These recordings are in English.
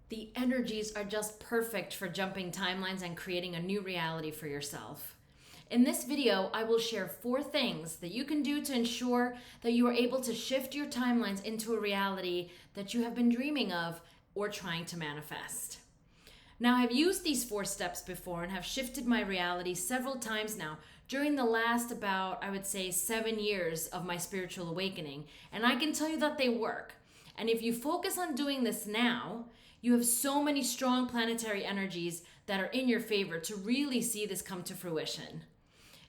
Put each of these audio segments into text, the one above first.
The energies are just perfect for jumping timelines and creating a new reality for yourself. In this video, I will share 4 things that you can do to ensure that you are able to shift your timelines into a reality that you have been dreaming of or trying to manifest. Now, I've used these 4 steps before and have shifted my reality several times now during the last about, I would say, 7 years of my spiritual awakening, and I can tell you that they work. And if you focus on doing this now, you have so many strong planetary energies that are in your favor to really see this come to fruition.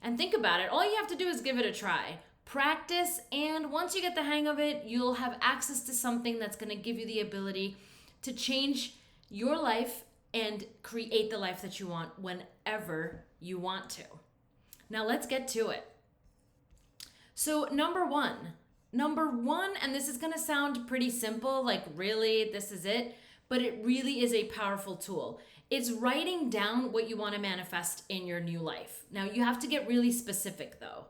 And think about it, all you have to do is give it a try. Practice, and once you get the hang of it, you'll have access to something that's going to give you the ability to change your life and create the life that you want whenever you want to. Now let's get to it. So number one, and this is going to sound pretty simple, like really, this is it, but it really is a powerful tool. It's writing down what you want to manifest in your new life. Now you have to get really specific though.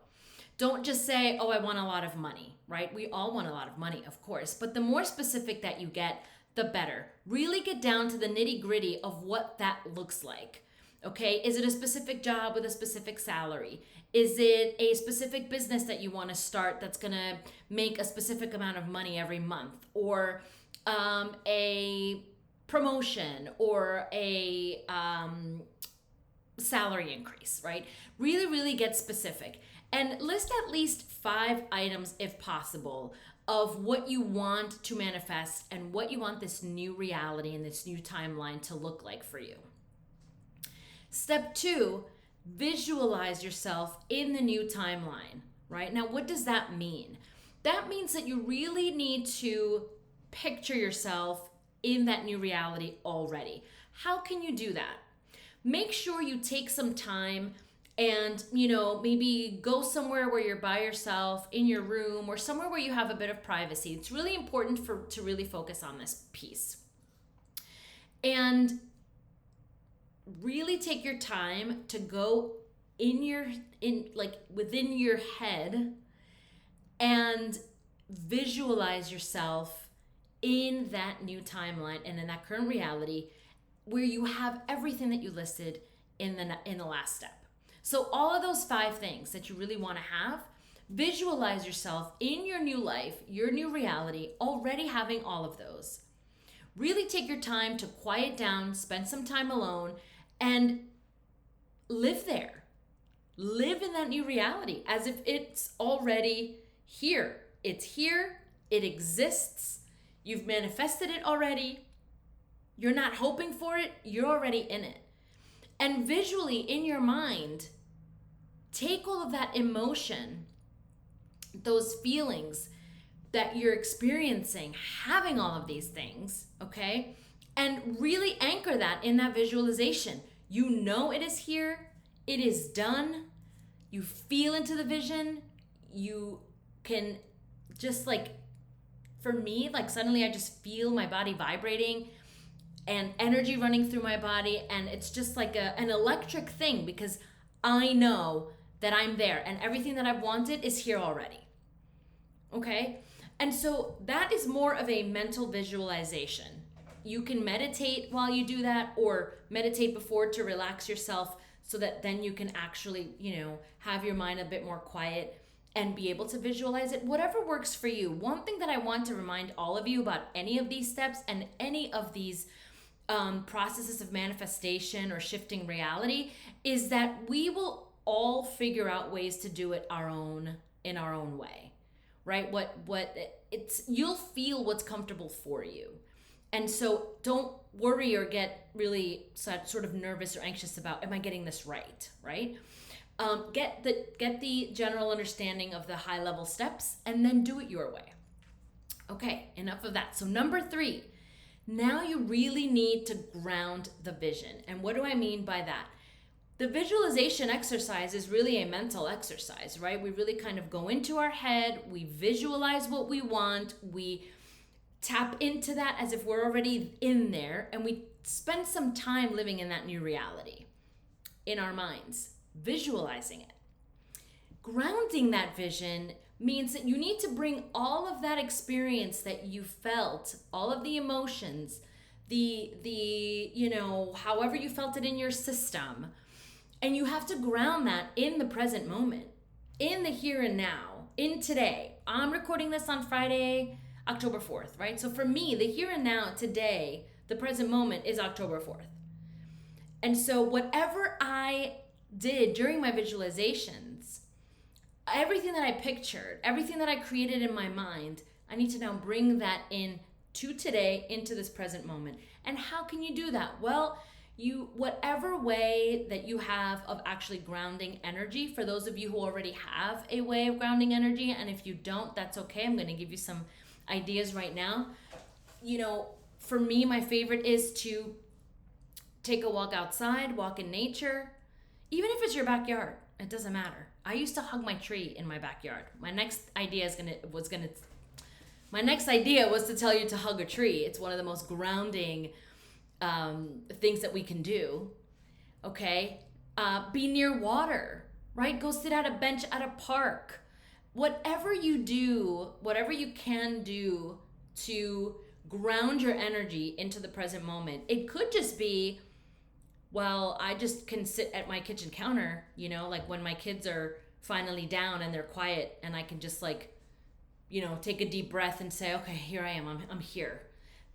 Don't just say, oh, I want a lot of money, right? We all want a lot of money, of course, but the more specific that you get, the better. Really get down to the nitty-gritty of what that looks like. Okay, is it a specific job with a specific salary? Is it a specific business that you want to start that's going to make a specific amount of money every month? Or a promotion or a salary increase, right? Really, really get specific and list at least 5 items if possible of what you want to manifest and what you want this new reality and this new timeline to look like for you. Step 2, visualize yourself in the new timeline, right? Now, what does that mean? That means that you really need to picture yourself in that new reality already. How can you do that? Make sure you take some time and, maybe go somewhere where you're by yourself in your room or somewhere where you have a bit of privacy. It's really important to really focus on this piece. And really take your time to go within your head and visualize yourself in that new timeline and in that current reality where you have everything that you listed in the last step. So all of those 5 things that you really want to have, visualize yourself in your new life, your new reality, already having all of those. Really take your time to quiet down, spend some time alone, and live there. Live in that new reality as if it's already here. It's here, it exists, you've manifested it already. You're not hoping for it, you're already in it. And visually in your mind, take all of that emotion, those feelings that you're experiencing, having all of these things, okay? And really anchor that in that visualization. You know it is here, it is done, you feel into the vision, you can just for me, suddenly I just feel my body vibrating and energy running through my body, and it's just like an electric thing because I know that I'm there and everything that I've wanted is here already. Okay? And so that is more of a mental visualization. You can meditate while you do that or meditate before to relax yourself so that then you can actually, have your mind a bit more quiet and be able to visualize it, whatever works for you. One thing that I want to remind all of you about any of these steps and any of these processes of manifestation or shifting reality is that we will all figure out ways to do it in our own way, right? You'll feel what's comfortable for you. And so don't worry or get really sort of nervous or anxious about, am I getting this right? Get the general understanding of the high level steps and then do it your way. Okay, enough of that. So number 3, now you really need to ground the vision. And what do I mean by that? The visualization exercise is really a mental exercise, right? We really kind of go into our head, we visualize what we want, we tap into that as if we're already in there, and we spend some time living in that new reality in our minds, visualizing it. Grounding that vision means that you need to bring all of that experience that you felt, all of the emotions however you felt it in your system. And you have to ground that in the present moment, in the here and now, in today. I'm recording this on Friday, October 4th, right? So for me, the here and now, today, the present moment is October 4th. And so whatever I did during my visualizations, everything that I pictured, everything that I created in my mind, I need to now bring that in to today, into this present moment. And how can you do that? Well, whatever way that you have of actually grounding energy, for those of you who already have a way of grounding energy, and if you don't, that's okay. I'm going to give you some ideas right now. For me, my favorite is to take a walk outside, walk in nature, even if it's your backyard. It doesn't matter. I used to hug my tree in my backyard. My next idea was to tell you to hug a tree. It's one of the most grounding things that we can do. Okay, be near water, right? Go sit at a bench at a park. Whatever you do, whatever you can do to ground your energy into the present moment. It could just be, well, I just can sit at my kitchen counter, like when my kids are finally down and they're quiet, and I can just take a deep breath and say, okay, here I am, I'm here.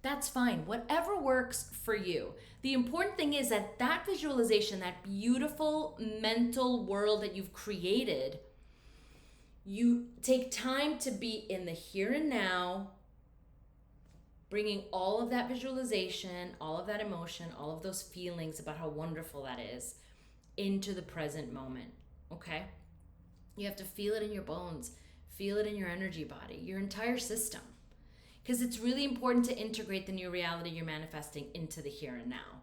That's fine. Whatever works for you. The important thing is that visualization, that beautiful mental world that you've created, you take time to be in the here and now, bringing all of that visualization, all of that emotion, all of those feelings about how wonderful that is into the present moment, okay? You have to feel it in your bones, feel it in your energy body, your entire system. Because it's really important to integrate the new reality you're manifesting into the here and now.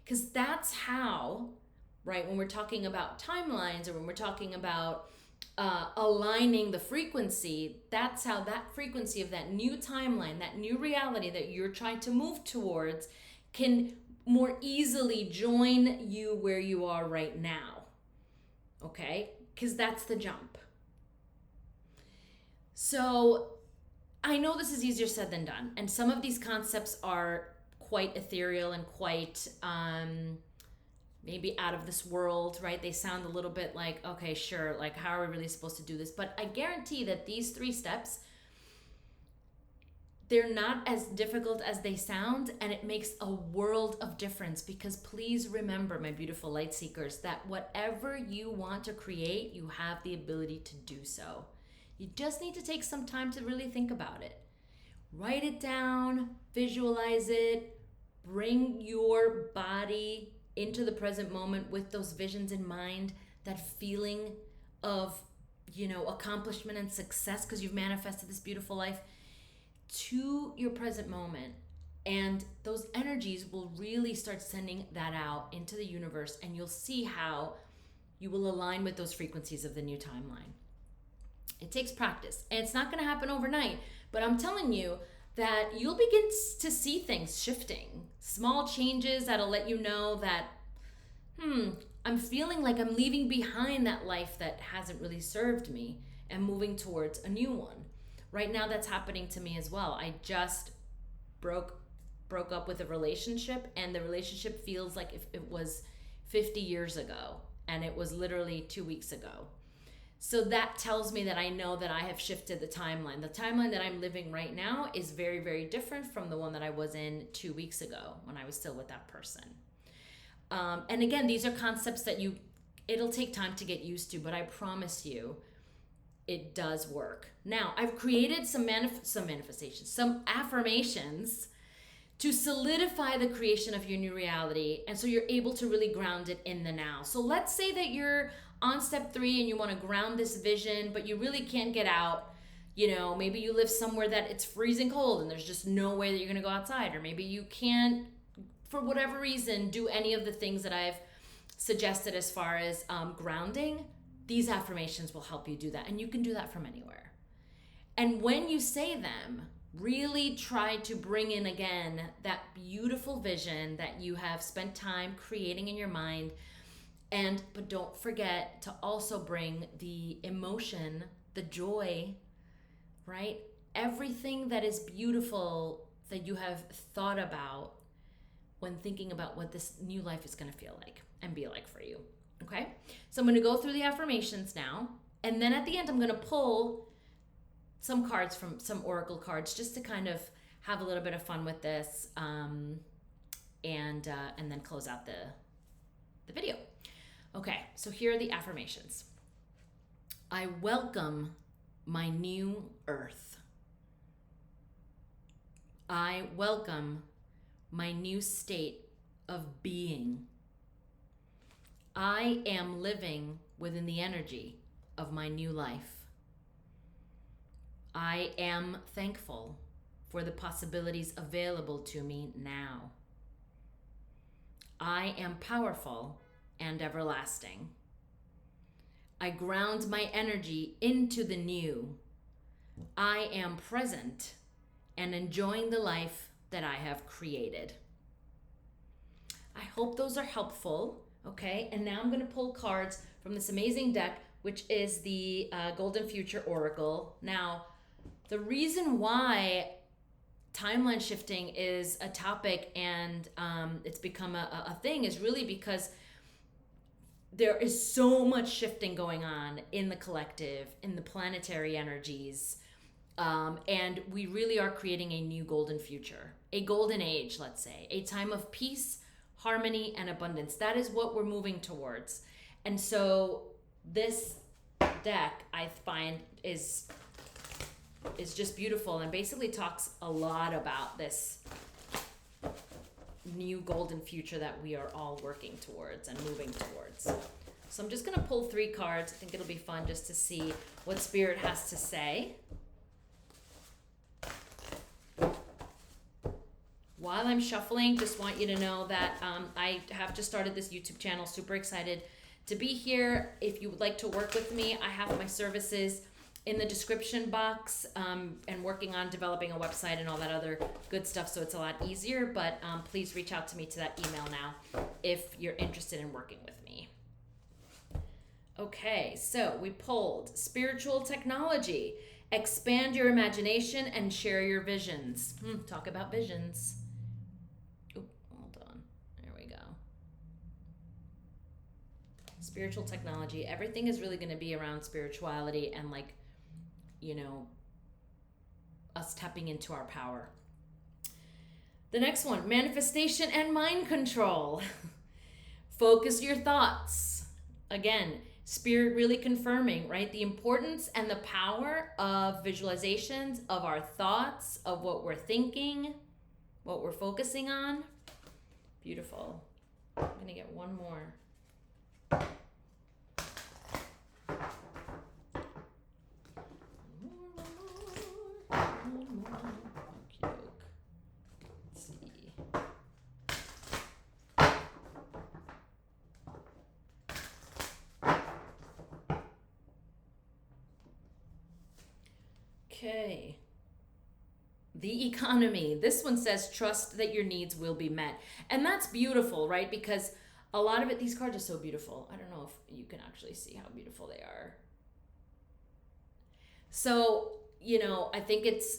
Because that's how, right, when we're talking about timelines, or when we're talking about aligning the frequency, that's how that frequency of that new timeline, that new reality that you're trying to move towards, can more easily join you where you are right now. Okay? Because that's the jump. So I know this is easier said than done, and some of these concepts are quite ethereal and quite maybe out of this world, right? They sound a little bit like, okay, sure, like how are we really supposed to do this? But I guarantee that these 3 steps, they're not as difficult as they sound, and it makes a world of difference. Because please remember, my beautiful light seekers, that whatever you want to create, you have the ability to do so. You just need to take some time to really think about it. Write it down, visualize it, bring your body into the present moment with those visions in mind, that feeling of, accomplishment and success because you've manifested this beautiful life, to your present moment. And those energies will really start sending that out into the universe, and you'll see how you will align with those frequencies of the new timeline. It takes practice, and it's not going to happen overnight, but I'm telling you that you'll begin to see things shifting, small changes that'll let you know that, I'm feeling like I'm leaving behind that life that hasn't really served me and moving towards a new one. Right now, that's happening to me as well. I just broke up with a relationship, and the relationship feels like if it was 50 years ago, and it was literally 2 weeks ago. So that tells me that I know that I have shifted the timeline. The timeline that I'm living right now is very, very different from the one that I was in 2 weeks ago when I was still with that person. And again, these are concepts that it'll take time to get used to, but I promise you, it does work. Now, I've created some manifestations, some affirmations to solidify the creation of your new reality. And so you're able to really ground it in the now. So let's say that you're on step 3 and you want to ground this vision, but you really can't get out. Maybe you live somewhere that it's freezing cold and there's just no way that you're going to go outside. Or maybe you can't, for whatever reason, do any of the things that I've suggested as far as grounding. These affirmations will help you do that. And you can do that from anywhere. And when you say them, really try to bring in again that beautiful vision that you have spent time creating in your mind. But don't forget to also bring the emotion, the joy, right? Everything that is beautiful that you have thought about when thinking about what this new life is going to feel like and be like for you. Okay? So I'm going to go through the affirmations now. And then at the end, I'm going to pull some cards from some oracle cards just to kind of have a little bit of fun with this, and then close out the video. Okay, so here are the affirmations. I welcome my new earth. I welcome my new state of being. I am living within the energy of my new life. I am thankful for the possibilities available to me now. I am powerful and everlasting. I ground my energy into the new. I am present and enjoying the life that I have created. I hope those are helpful. Okay, and now I'm going to pull cards from this amazing deck, which is the Golden Future Oracle. Now, the reason why timeline shifting is a topic and it's become a thing is really because there is so much shifting going on in the collective, in the planetary energies, and we really are creating a new golden future, a golden age, let's say, a time of peace, harmony, and abundance. That is what we're moving towards. And so this deck, I find, is just beautiful and basically talks a lot about this new golden future that we are all working towards and moving towards. So I'm just going to pull 3 cards. I think it'll be fun just to see what Spirit has to say. While I'm shuffling, just want you to know that I have just started this YouTube channel. Super excited to be here. If you would like to work with me, I have my services in the description box, and working on developing a website and all that other good stuff, so it's a lot easier. But please reach out to me to that email now if you're interested in working with me. Okay, so we pulled spiritual technology. Expand your imagination and share your visions. Talk about visions. Oh, hold on. There we go. Spiritual technology. Everything is really going to be around spirituality and, like, you know, us tapping into our power. The next one, manifestation and mind control. Focus your thoughts. Again, Spirit really confirming, right? The importance and the power of visualizations, of our thoughts, of what we're thinking, what we're focusing on. Beautiful. I'm going to get one more. Okay. The economy. This one says, trust that your needs will be met. And that's beautiful, right? Because a lot of it, these cards are so beautiful. I don't know if you can actually see how beautiful they are. So, you know, I think it's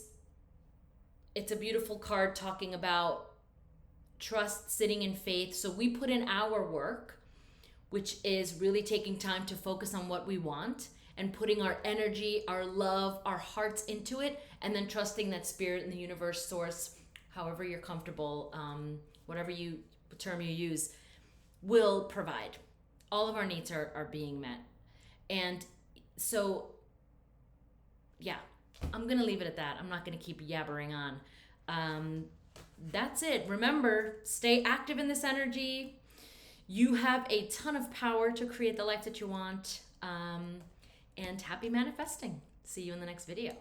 a beautiful card talking about trust, sitting in faith. So we put in our work, which is really taking time to focus on what we want and putting our energy, our love, our hearts into it, and then trusting that Spirit and the universe, source, however you're comfortable, whatever term you use, will provide. All of our needs are being met. And so, yeah, I'm going to leave it at that. I'm not going to keep yabbering on. That's it. Remember, stay active in this energy. You have a ton of power to create the life that you want. And happy manifesting. See you in the next video.